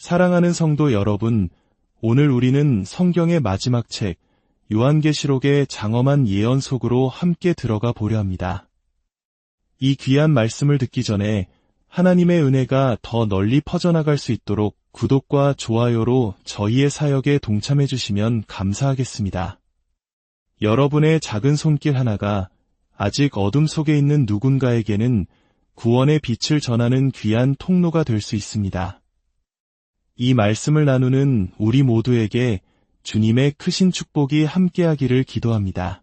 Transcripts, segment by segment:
사랑하는 성도 여러분, 오늘 우리는 성경의 마지막 책, 요한계시록의 장엄한 예언 속으로 함께 들어가 보려 합니다. 이 귀한 말씀을 듣기 전에 하나님의 은혜가 더 널리 퍼져나갈 수 있도록 구독과 좋아요로 저희의 사역에 동참해 주시면 감사하겠습니다. 여러분의 작은 손길 하나가 아직 어둠 속에 있는 누군가에게는 구원의 빛을 전하는 귀한 통로가 될 수 있습니다. 이 말씀을 나누는 우리 모두에게 주님의 크신 축복이 함께하기를 기도합니다.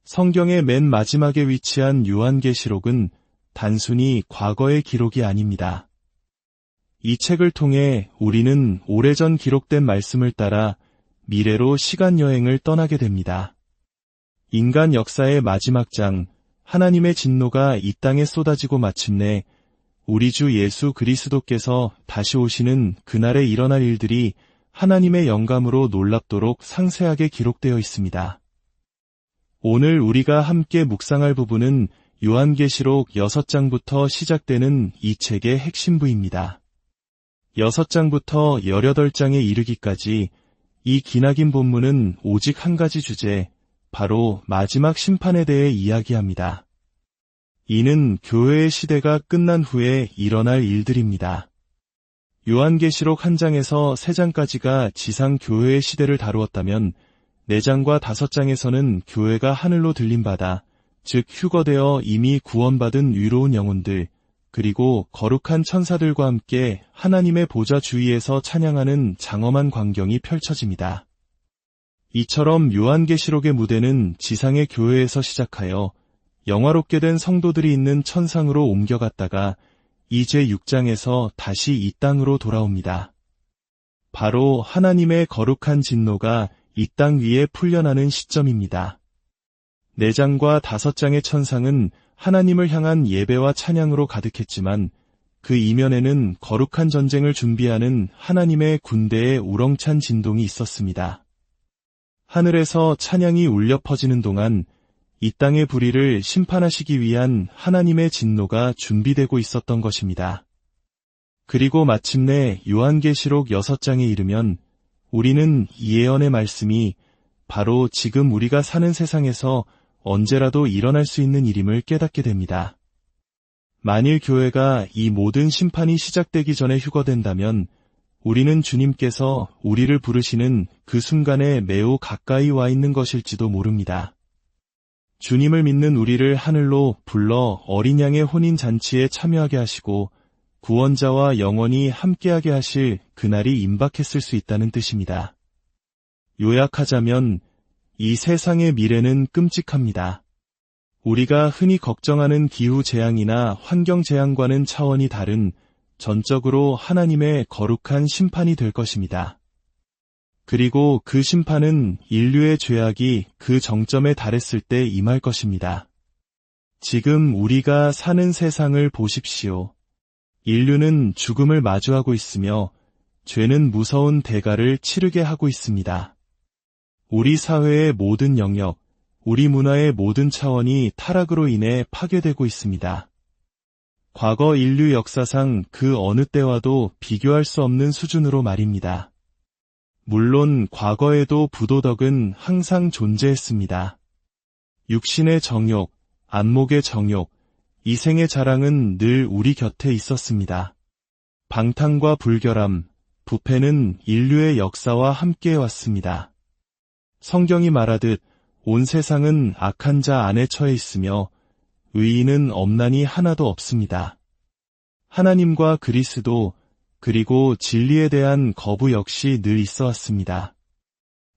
성경의 맨 마지막에 위치한 요한계시록은 단순히 과거의 기록이 아닙니다. 이 책을 통해 우리는 오래전 기록된 말씀을 따라 미래로 시간여행을 떠나게 됩니다. 인간 역사의 마지막 장, 하나님의 진노가 이 땅에 쏟아지고 마침내 우리 주 예수 그리스도께서 다시 오시는 그날에 일어날 일들이 하나님의 영감으로 놀랍도록 상세하게 기록되어 있습니다. 오늘 우리가 함께 묵상할 부분은 요한계시록 6장부터 시작되는 이 책의 핵심부입니다. 6장부터 18장에 이르기까지 이 기나긴 본문은 오직 한 가지 주제, 바로 마지막 심판에 대해 이야기합니다. 이는 교회의 시대가 끝난 후에 일어날 일들입니다. 요한계시록 1장에서 3장까지가 지상 교회의 시대를 다루었다면 4장과 5장에서는 교회가 하늘로 들림받아, 즉 휴거되어 이미 구원받은 위로운 영혼들, 그리고 거룩한 천사들과 함께 하나님의 보좌 주위에서 찬양하는 장엄한 광경이 펼쳐집니다. 이처럼 요한계시록의 무대는 지상의 교회에서 시작하여 영화롭게 된 성도들이 있는 천상으로 옮겨갔다가 이제 6장에서 다시 이 땅으로 돌아옵니다. 바로 하나님의 거룩한 진노가 이 땅 위에 풀려나는 시점입니다. 4장과 5장의 천상은 하나님을 향한 예배와 찬양으로 가득했지만 그 이면에는 거룩한 전쟁을 준비하는 하나님의 군대의 우렁찬 진동이 있었습니다. 하늘에서 찬양이 울려 퍼지는 동안 이 땅의 불의를 심판하시기 위한 하나님의 진노가 준비되고 있었던 것입니다. 그리고 마침내 요한계시록 6장에 이르면 우리는 이 예언의 말씀이 바로 지금 우리가 사는 세상에서 언제라도 일어날 수 있는 일임을 깨닫게 됩니다. 만일 교회가 이 모든 심판이 시작되기 전에 휴거된다면 우리는 주님께서 우리를 부르시는 그 순간에 매우 가까이 와 있는 것일지도 모릅니다. 주님을 믿는 우리를 하늘로 불러 어린 양의 혼인잔치에 참여하게 하시고 구원자와 영원히 함께하게 하실 그날이 임박했을 수 있다는 뜻입니다. 요약하자면 이 세상의 미래는 끔찍합니다. 우리가 흔히 걱정하는 기후재앙이나 환경재앙과는 차원이 다른 전적으로 하나님의 거룩한 심판이 될 것입니다. 그리고 그 심판은 인류의 죄악이 그 정점에 달했을 때 임할 것입니다. 지금 우리가 사는 세상을 보십시오. 인류는 죽음을 마주하고 있으며 죄는 무서운 대가를 치르게 하고 있습니다. 우리 사회의 모든 영역, 우리 문화의 모든 차원이 타락으로 인해 파괴되고 있습니다. 과거 인류 역사상 그 어느 때와도 비교할 수 없는 수준으로 말입니다. 물론 과거에도 부도덕은 항상 존재했습니다. 육신의 정욕, 안목의 정욕, 이생의 자랑은 늘 우리 곁에 있었습니다. 방탕과 불결함, 부패는 인류의 역사와 함께 왔습니다. 성경이 말하듯 온 세상은 악한 자 안에 처해 있으며 의인은 없나니 하나도 없습니다. 하나님과 그리스도, 그리고 진리에 대한 거부 역시 늘 있어 왔습니다.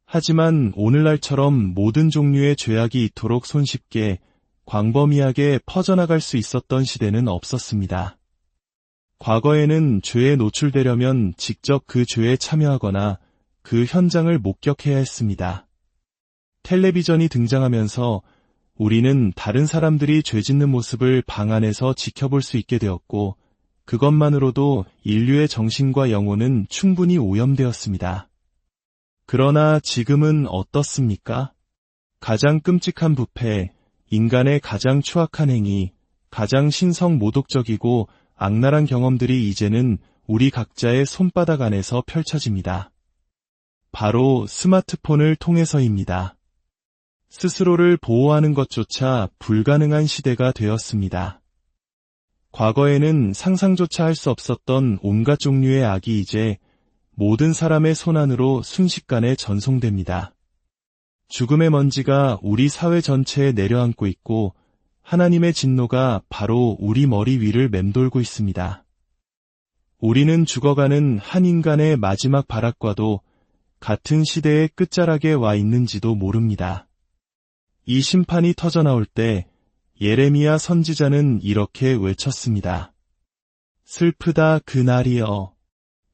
하지만 오늘날처럼 모든 종류의 죄악이 이토록 손쉽게 광범위하게 퍼져나갈 수 있었던 시대는 없었습니다. 과거에는 죄에 노출되려면 직접 그 죄에 참여하거나 그 현장을 목격해야 했습니다. 텔레비전이 등장하면서 우리는 다른 사람들이 죄 짓는 모습을 방 안에서 지켜볼 수 있게 되었고, 그것만으로도 인류의 정신과 영혼은 충분히 오염되었습니다. 그러나 지금은 어떻습니까? 가장 끔찍한 부패, 인간의 가장 추악한 행위, 가장 신성 모독적이고 악랄한 경험들이 이제는 우리 각자의 손바닥 안에서 펼쳐집니다. 바로 스마트폰을 통해서입니다. 스스로를 보호하는 것조차 불가능한 시대가 되었습니다. 과거에는 상상조차 할 수 없었던 온갖 종류의 악이 이제 모든 사람의 손안으로 순식간에 전송됩니다. 죽음의 먼지가 우리 사회 전체에 내려앉고 있고 하나님의 진노가 바로 우리 머리 위를 맴돌고 있습니다. 우리는 죽어가는 한 인간의 마지막 발악과도 같은 시대의 끝자락에 와 있는지도 모릅니다. 이 심판이 터져나올 때 예레미야 선지자는 이렇게 외쳤습니다. 슬프다 그날이여.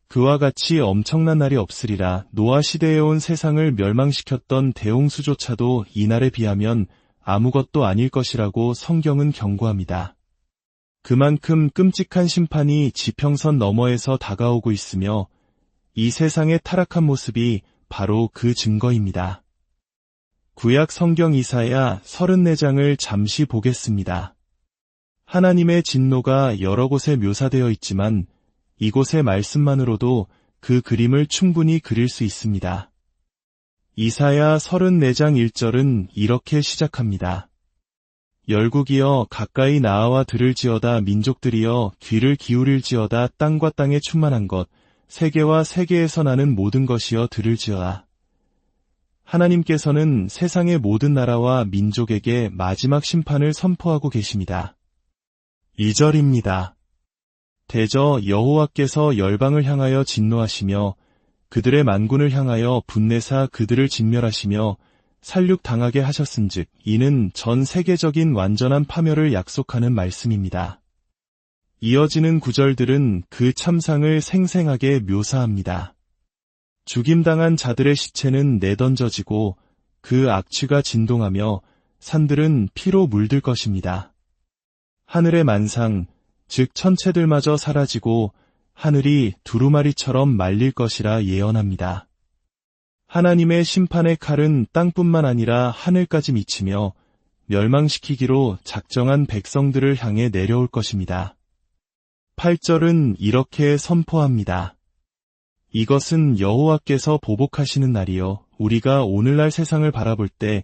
그와 같이 엄청난 날이 없으리라. 노아 시대에 온 세상을 멸망시켰던 대홍수조차도 이날에 비하면 아무것도 아닐 것이라고 성경은 경고합니다. 그만큼 끔찍한 심판이 지평선 너머에서 다가오고 있으며 이 세상의 타락한 모습이 바로 그 증거입니다. 구약 성경 이사야 34장을 잠시 보겠습니다. 하나님의 진노가 여러 곳에 묘사되어 있지만 이곳의 말씀만으로도 그 그림을 충분히 그릴 수 있습니다. 이사야 34장 1절은 이렇게 시작합니다. 열국이여 가까이 나아와 들을지어다. 민족들이여 귀를 기울일지어다. 땅과 땅에 충만한 것, 세계와 세계에서 나는 모든 것이여 들을지어다. 하나님께서는 세상의 모든 나라와 민족에게 마지막 심판을 선포하고 계십니다. 2절입니다. 대저 여호와께서 열방을 향하여 진노하시며 그들의 만군을 향하여 분내사 그들을 진멸하시며 살육당하게 하셨은즉 이는 전 세계적인 완전한 파멸을 약속하는 말씀입니다. 이어지는 구절들은 그 참상을 생생하게 묘사합니다. 죽임당한 자들의 시체는 내던져지고 그 악취가 진동하며 산들은 피로 물들 것입니다. 하늘의 만상, 즉 천체들마저 사라지고 하늘이 두루마리처럼 말릴 것이라 예언합니다. 하나님의 심판의 칼은 땅뿐만 아니라 하늘까지 미치며 멸망시키기로 작정한 백성들을 향해 내려올 것입니다. 8절은 이렇게 선포합니다. 이것은 여호와께서 보복하시는 날이요. 우리가 오늘날 세상을 바라볼 때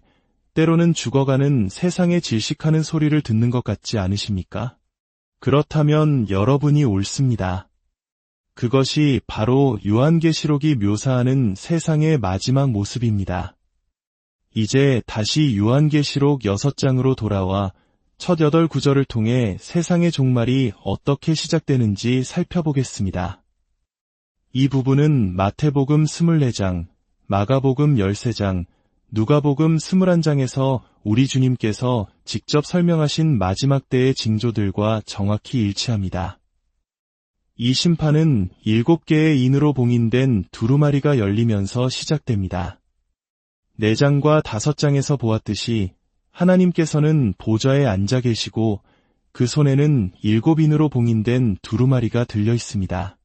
때로는 죽어가는 세상에 질식하는 소리를 듣는 것 같지 않으십니까? 그렇다면 여러분이 옳습니다. 그것이 바로 요한계시록이 묘사하는 세상의 마지막 모습입니다. 이제 다시 요한계시록 6장으로 돌아와 첫 8구절을 통해 세상의 종말이 어떻게 시작되는지 살펴보겠습니다. 이 부분은 마태복음 24장, 마가복음 13장, 누가복음 21장에서 우리 주님께서 직접 설명하신 마지막 때의 징조들과 정확히 일치합니다. 이 심판은 7개의 인으로 봉인된 두루마리가 열리면서 시작됩니다. 4장과 5장에서 보았듯이 하나님께서는 보좌에 앉아 계시고 그 손에는 7인으로 봉인된 두루마리가 들려 있습니다.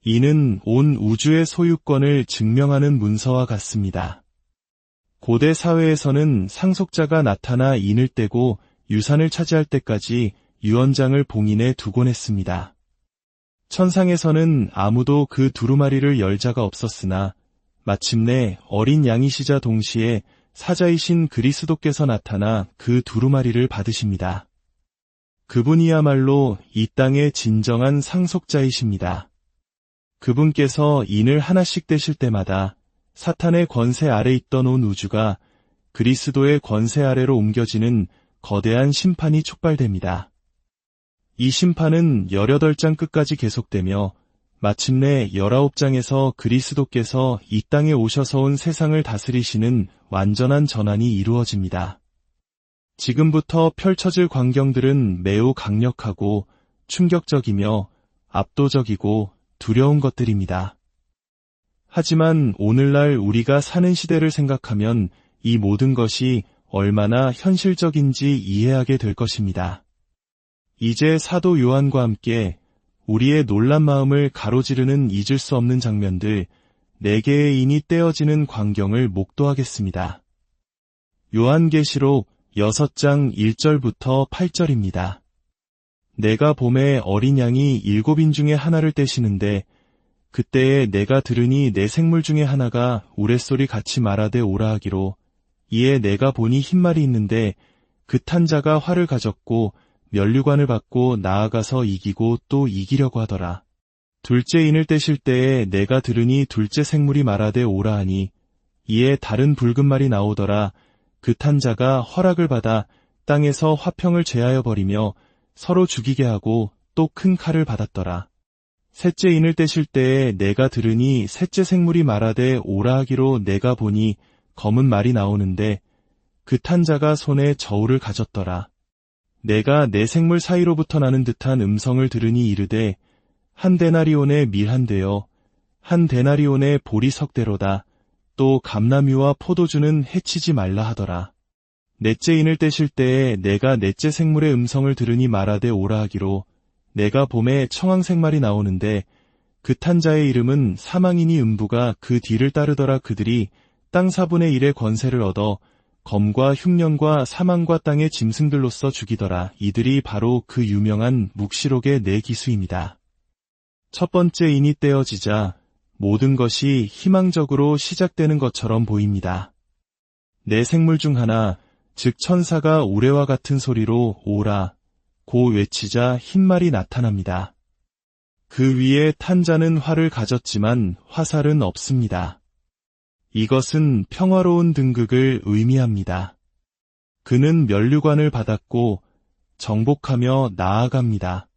이는 온 우주의 소유권을 증명하는 문서와 같습니다. 고대 사회에서는 상속자가 나타나 인을 떼고 유산을 차지할 때까지 유언장을 봉인해 두곤 했습니다. 천상에서는 아무도 그 두루마리를 열 자가 없었으나 마침내 어린 양이시자 동시에 사자이신 그리스도께서 나타나 그 두루마리를 받으십니다. 그분이야말로 이 땅의 진정한 상속자이십니다. 그분께서 인을 하나씩 떼실 때마다 사탄의 권세 아래 있던 온 우주가 그리스도의 권세 아래로 옮겨지는 거대한 심판이 촉발됩니다. 이 심판은 18장 끝까지 계속되며 마침내 19장에서 그리스도께서 이 땅에 오셔서 온 세상을 다스리시는 완전한 전환이 이루어집니다. 지금부터 펼쳐질 광경들은 매우 강력하고 충격적이며 압도적이고 두려운 것들입니다. 하지만 오늘날 우리가 사는 시대를 생각하면 이 모든 것이 얼마나 현실적인지 이해하게 될 것입니다. 이제 사도 요한과 함께 우리의 놀란 마음을 가로지르는 잊을 수 없는 장면들 4개의 인이 떼어지는 광경을 목도하겠습니다. 요한계시록 6장 1절부터 8절입니다. 내가 봄에 어린 양이 7인 중에 하나를 떼시는데 그때에 내가 들으니 내 생물 중에 하나가 우레소리 같이 말하되 오라 하기로 이에 내가 보니 흰말이 있는데 그 탄 자가 활을 가졌고 면류관을 받고 나아가서 이기고 또 이기려고 하더라. 둘째 인을 떼실 때에 내가 들으니 둘째 생물이 말하되 오라 하니 이에 다른 붉은 말이 나오더라. 그 탄 자가 허락을 받아 땅에서 화평을 제하여 버리며 서로 죽이게 하고 또 큰 칼을 받았더라. 셋째 인을 떼실 때에 내가 들으니 셋째 생물이 말하되 오라 하기로 내가 보니 검은 말이 나오는데 그 탄 자가 손에 저울을 가졌더라. 내가 내 생물 사이로부터 나는 듯한 음성을 들으니 이르되 한 데나리온의 밀 한 대요 한 데나리온의 보리 석대로다. 또 감람유와 포도주는 해치지 말라 하더라. 넷째 인을 떼실 때에 내가 넷째 생물의 음성을 들으니 말하되 오라 하기로 내가 봄에 청황색말이 나오는데 그 탄 자의 이름은 사망이니 음부가 그 뒤를 따르더라. 그들이 땅 4분의 1의 권세를 얻어 검과 흉년과 사망과 땅의 짐승들로서 죽이더라. 이들이 바로 그 유명한 묵시록의 네 기수입니다. 첫 번째 인이 떼어지자 모든 것이 희망적으로 시작되는 것처럼 보입니다. 네 생물 중 하나, 즉 천사가 우레와 같은 소리로 오라 고 외치자 흰말이 나타납니다. 그 위에 탄 자는 활을 가졌지만 화살은 없습니다. 이것은 평화로운 등극을 의미합니다. 그는 면류관을 받았고 정복하며 나아갑니다.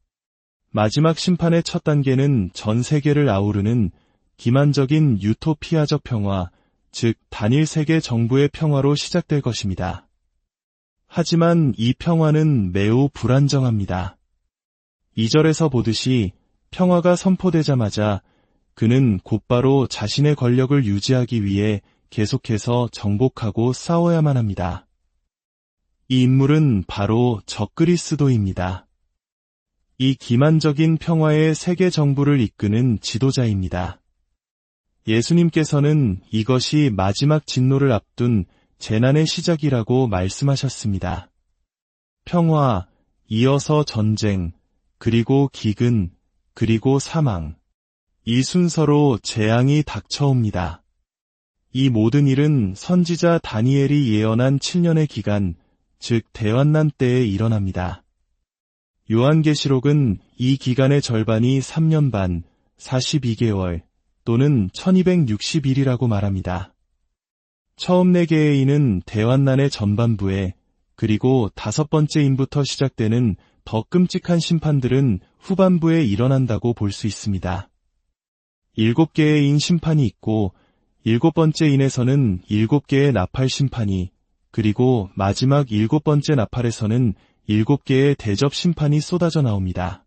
마지막 심판의 첫 단계는 전 세계를 아우르는 기만적인 유토피아적 평화, 즉 단일 세계 정부의 평화로 시작될 것입니다. 하지만 이 평화는 매우 불안정합니다. 2절에서 보듯이 평화가 선포되자마자 그는 곧바로 자신의 권력을 유지하기 위해 계속해서 정복하고 싸워야만 합니다. 이 인물은 바로 적그리스도입니다. 이 기만적인 평화의 세계 정부를 이끄는 지도자입니다. 예수님께서는 이것이 마지막 진노를 앞둔 재난의 시작이라고 말씀하셨습니다. 평화, 이어서 전쟁, 그리고 기근, 그리고 사망. 이 순서로 재앙이 닥쳐옵니다. 이 모든 일은 선지자 다니엘이 예언한 7년의 기간, 즉 대환난 때에 일어납니다. 요한계시록은 이 기간의 절반이 3년 반, 42개월 또는 1260일이라고 말합니다. 처음 4개의 인은 대환난의 전반부에 그리고 5번째 인부터 시작되는 더 끔찍한 심판들은 후반부에 일어난다고 볼 수 있습니다. 7개의 인 심판이 있고 7번째 인에서는 7개의 나팔 심판이 그리고 마지막 7번째 나팔에서는 7개의 대접 심판이 쏟아져 나옵니다.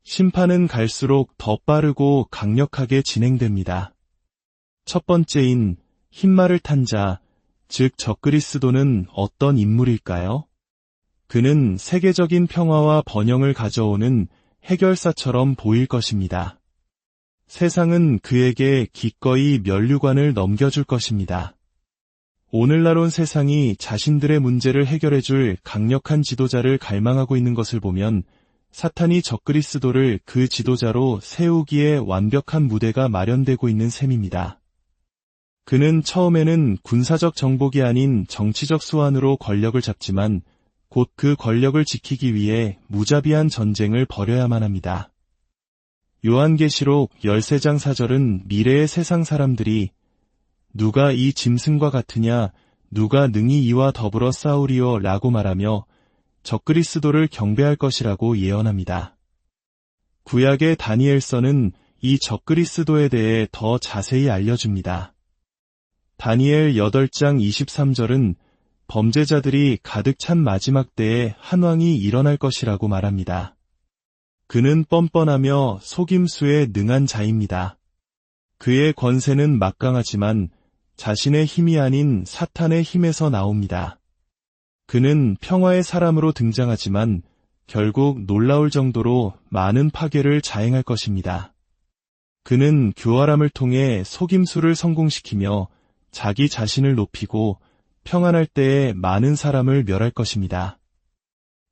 심판은 갈수록 더 빠르고 강력하게 진행됩니다. 첫 번째인 흰말을 탄 자, 즉 적그리스도는 어떤 인물일까요? 그는 세계적인 평화와 번영을 가져오는 해결사처럼 보일 것입니다. 세상은 그에게 기꺼이 면류관을 넘겨줄 것입니다. 오늘날 온 세상이 자신들의 문제를 해결해줄 강력한 지도자를 갈망하고 있는 것을 보면 사탄이 적그리스도를 그 지도자로 세우기에 완벽한 무대가 마련되고 있는 셈입니다. 그는 처음에는 군사적 정복이 아닌 정치적 수완으로 권력을 잡지만 곧 그 권력을 지키기 위해 무자비한 전쟁을 벌여야만 합니다. 요한계시록 13장 4절은 미래의 세상 사람들이 누가 이 짐승과 같으냐, 누가 능히 이와 더불어 싸우리요 라고 말하며 적그리스도를 경배할 것이라고 예언합니다. 구약의 다니엘서는 이 적그리스도에 대해 더 자세히 알려줍니다. 다니엘 8장 23절은 범죄자들이 가득 찬 마지막 때에 한 왕이 일어날 것이라고 말합니다. 그는 뻔뻔하며 속임수에 능한 자입니다. 그의 권세는 막강하지만 자신의 힘이 아닌 사탄의 힘에서 나옵니다. 그는 평화의 사람으로 등장하지만 결국 놀라울 정도로 많은 파괴를 자행할 것입니다. 그는 교활함을 통해 속임수를 성공시키며 자기 자신을 높이고 평안할 때에 많은 사람을 멸할 것입니다.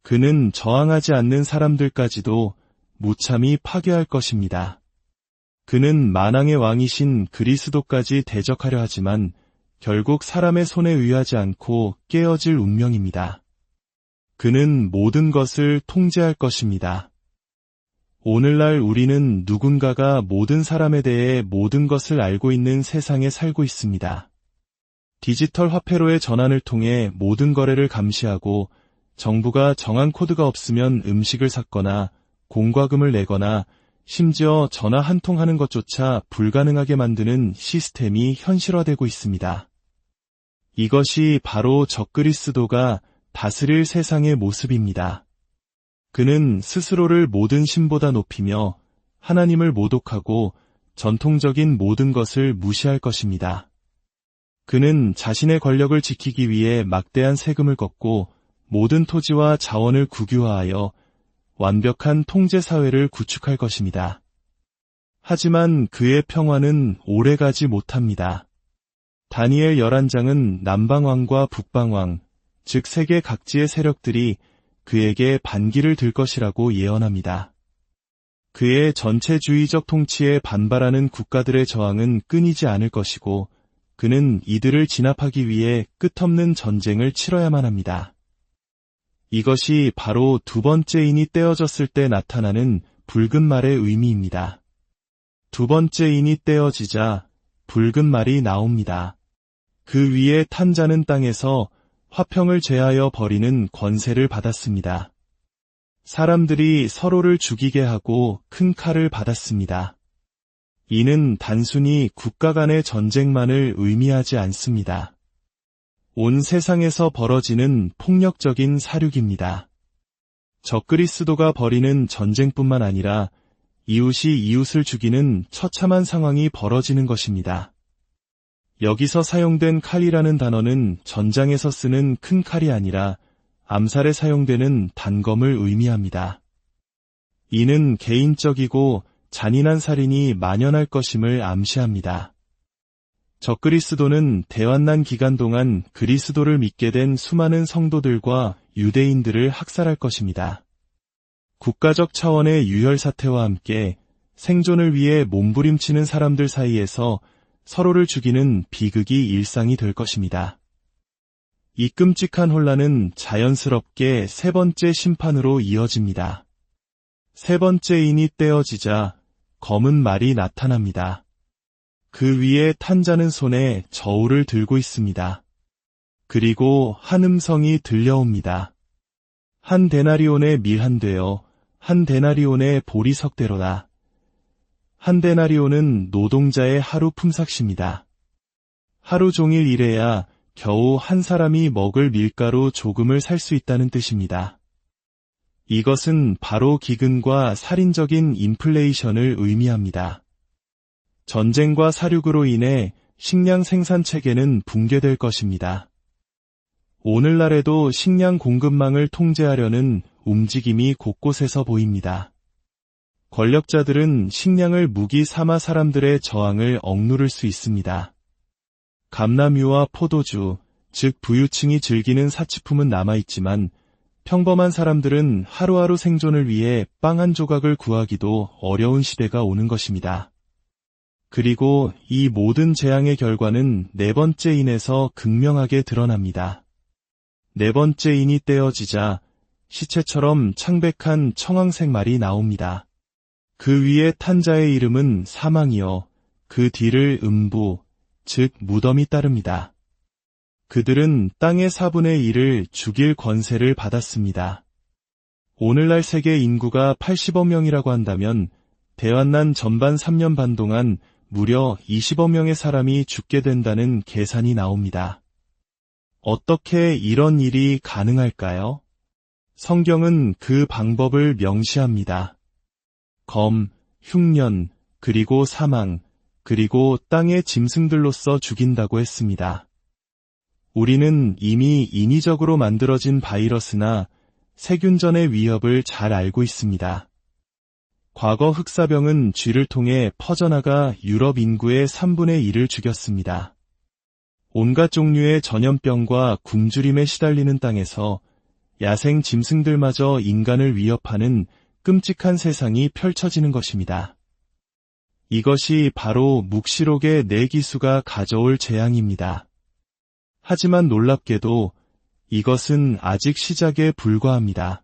그는 저항하지 않는 사람들까지도 무참히 파괴할 것입니다. 그는 만왕의 왕이신 그리스도까지 대적하려 하지만 결국 사람의 손에 의하지 않고 깨어질 운명입니다. 그는 모든 것을 통제할 것입니다. 오늘날 우리는 누군가가 모든 사람에 대해 모든 것을 알고 있는 세상에 살고 있습니다. 디지털 화폐로의 전환을 통해 모든 거래를 감시하고 정부가 정한 코드가 없으면 음식을 샀거나 공과금을 내거나 심지어 전화 한 통 하는 것조차 불가능하게 만드는 시스템이 현실화되고 있습니다. 이것이 바로 적그리스도가 다스릴 세상의 모습입니다. 그는 스스로를 모든 신보다 높이며 하나님을 모독하고 전통적인 모든 것을 무시할 것입니다. 그는 자신의 권력을 지키기 위해 막대한 세금을 걷고 모든 토지와 자원을 국유화하여 완벽한 통제사회를 구축할 것입니다. 하지만 그의 평화는 오래가지 못합니다. 다니엘 11장은 남방왕과 북방왕, 즉 세계 각지의 세력들이 그에게 반기를 들 것이라고 예언합니다. 그의 전체주의적 통치에 반발하는 국가들의 저항은 끊이지 않을 것이고 그는 이들을 진압하기 위해 끝없는 전쟁을 치러야만 합니다. 이것이 바로 두 번째 인이 떼어졌을 때 나타나는 붉은 말의 의미입니다. 두 번째 인이 떼어지자 붉은 말이 나옵니다. 그 위에 탄 자는 땅에서 화평을 제하여 버리는 권세를 받았습니다. 사람들이 서로를 죽이게 하고 큰 칼을 받았습니다. 이는 단순히 국가 간의 전쟁만을 의미하지 않습니다. 온 세상에서 벌어지는 폭력적인 사륙입니다. 적그리스도가 벌이는 전쟁뿐만 아니라 이웃이 이웃을 죽이는 처참한 상황이 벌어지는 것입니다. 여기서 사용된 칼이라는 단어는 전장에서 쓰는 큰 칼이 아니라 암살에 사용되는 단검을 의미합니다. 이는 개인적이고 잔인한 살인이 만연할 것임을 암시합니다. 적그리스도는 대환난 기간 동안 그리스도를 믿게 된 수많은 성도들과 유대인들을 학살할 것입니다. 국가적 차원의 유혈 사태와 함께 생존을 위해 몸부림치는 사람들 사이에서 서로를 죽이는 비극이 일상이 될 것입니다. 이 끔찍한 혼란은 자연스럽게 세 번째 심판으로 이어집니다. 세 번째 인이 떼어지자 검은 말이 나타납니다. 그 위에 탄 자는 손에 저울을 들고 있습니다. 그리고 한 음성이 들려옵니다. 한 데나리온의 밀 한 되어 한 데나리온의 보리석대로다. 한 데나리온은 노동자의 하루 품삯입니다. 하루 종일 일해야 겨우 한 사람이 먹을 밀가루 조금을 살 수 있다는 뜻입니다. 이것은 바로 기근과 살인적인 인플레이션을 의미합니다. 전쟁과 사륙으로 인해 식량 생산 체계는 붕괴될 것입니다. 오늘날에도 식량 공급망을 통제하려는 움직임이 곳곳에서 보입니다. 권력자들은 식량을 무기 삼아 사람들의 저항을 억누를 수 있습니다. 감나뮤와 포도주, 즉 부유층이 즐기는 사치품은 남아있지만 평범한 사람들은 하루하루 생존을 위해 빵 한 조각을 구하기도 어려운 시대가 오는 것입니다. 그리고 이 모든 재앙의 결과는 네 번째 인에서 극명하게 드러납니다. 네 번째 인이 떼어지자 시체처럼 창백한 청황색 말이 나옵니다. 그 위에 탄 자의 이름은 사망이요 그 뒤를 음부, 즉 무덤이 따릅니다. 그들은 땅의 4분의 1을 죽일 권세를 받았습니다. 오늘날 세계 인구가 80억 명이라고 한다면 대환난 전반 3년 반 동안 무려 20억 명의 사람이 죽게 된다는 계산이 나옵니다. 어떻게 이런 일이 가능할까요? 성경은 그 방법을 명시합니다. 검, 흉년, 그리고 사망, 그리고 땅의 짐승들로서 죽인다고 했습니다. 우리는 이미 인위적으로 만들어진 바이러스나 세균전의 위협을 잘 알고 있습니다. 과거 흑사병은 쥐를 통해 퍼져나가 유럽 인구의 3분의 1을 죽였습니다. 온갖 종류의 전염병과 굶주림에 시달리는 땅에서 야생 짐승들마저 인간을 위협하는 끔찍한 세상이 펼쳐지는 것입니다. 이것이 바로 묵시록의 네 기수가 가져올 재앙입니다. 하지만 놀랍게도 이것은 아직 시작에 불과합니다.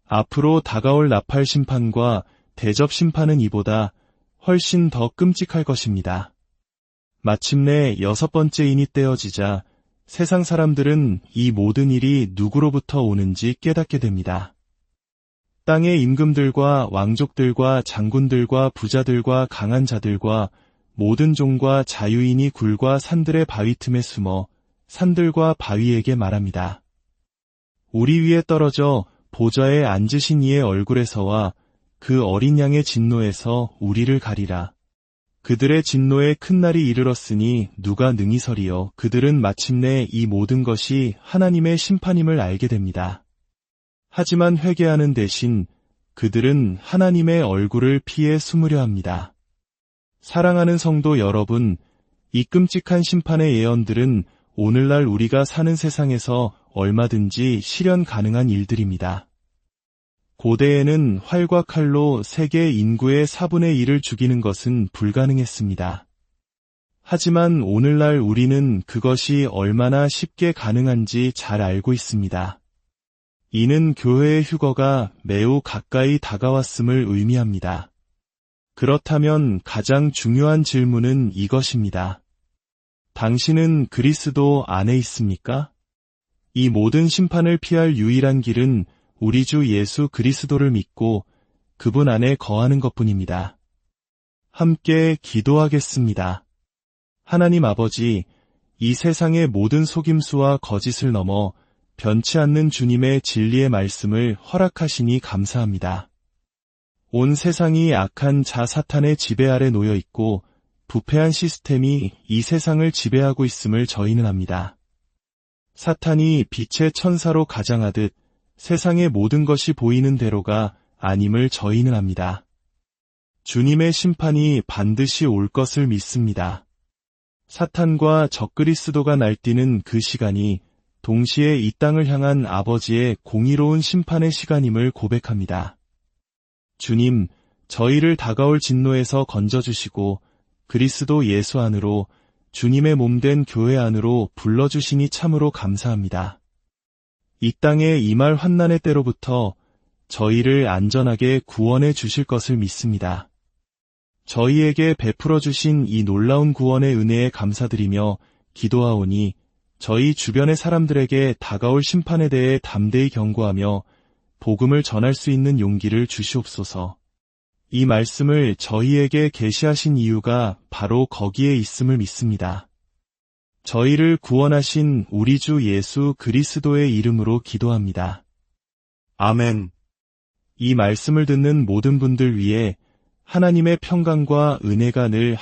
앞으로 다가올 나팔 심판과 대접 심판은 이보다 훨씬 더 끔찍할 것입니다. 마침내 6번째 인이 떼어지자 세상 사람들은 이 모든 일이 누구로부터 오는지 깨닫게 됩니다. 땅의 임금들과 왕족들과 장군들과 부자들과 강한 자들과 모든 종과 자유인이 굴과 산들의 바위 틈에 숨어 산들과 바위에게 말합니다. 우리 위에 떨어져 보좌에 앉으신 이의 얼굴에서와 그 어린 양의 진노에서 우리를 가리라. 그들의 진노의 큰 날이 이르렀으니 누가 능히 서리요. 그들은 마침내 이 모든 것이 하나님의 심판임을 알게 됩니다. 하지만 회개하는 대신 그들은 하나님의 얼굴을 피해 숨으려 합니다. 사랑하는 성도 여러분, 이 끔찍한 심판의 예언들은 오늘날 우리가 사는 세상에서 얼마든지 실현 가능한 일들입니다. 고대에는 활과 칼로 세계 인구의 4분의 1을 죽이는 것은 불가능했습니다. 하지만 오늘날 우리는 그것이 얼마나 쉽게 가능한지 잘 알고 있습니다. 이는 교회의 휴거가 매우 가까이 다가왔음을 의미합니다. 그렇다면 가장 중요한 질문은 이것입니다. 당신은 그리스도 안에 있습니까? 이 모든 심판을 피할 유일한 길은 우리 주 예수 그리스도를 믿고 그분 안에 거하는 것뿐입니다. 함께 기도하겠습니다. 하나님 아버지, 이 세상의 모든 속임수와 거짓을 넘어 변치 않는 주님의 진리의 말씀을 허락하시니 감사합니다. 온 세상이 악한 자 사탄의 지배 아래 놓여 있고 부패한 시스템이 이 세상을 지배하고 있음을 저희는 압니다. 사탄이 빛의 천사로 가장하듯 세상의 모든 것이 보이는 대로가 아님을 저희는 압니다. 주님의 심판이 반드시 올 것을 믿습니다. 사탄과 적그리스도가 날뛰는 그 시간이 동시에 이 땅을 향한 아버지의 공의로운 심판의 시간임을 고백합니다. 주님, 저희를 다가올 진노에서 건져주시고 그리스도 예수 안으로 주님의 몸된 교회 안으로 불러주시니 참으로 감사합니다. 이 땅에 임할 환난의 때로부터 저희를 안전하게 구원해 주실 것을 믿습니다. 저희에게 베풀어 주신 이 놀라운 구원의 은혜에 감사드리며 기도하오니 저희 주변의 사람들에게 다가올 심판에 대해 담대히 경고하며 복음을 전할 수 있는 용기를 주시옵소서. 이 말씀을 저희에게 계시하신 이유가 바로 거기에 있음을 믿습니다. 저희를 구원하신 우리 주 예수 그리스도의 이름으로 기도합니다. 아멘. 이 말씀을 듣는 모든 분들 위해 하나님의 평강과 은혜가 늘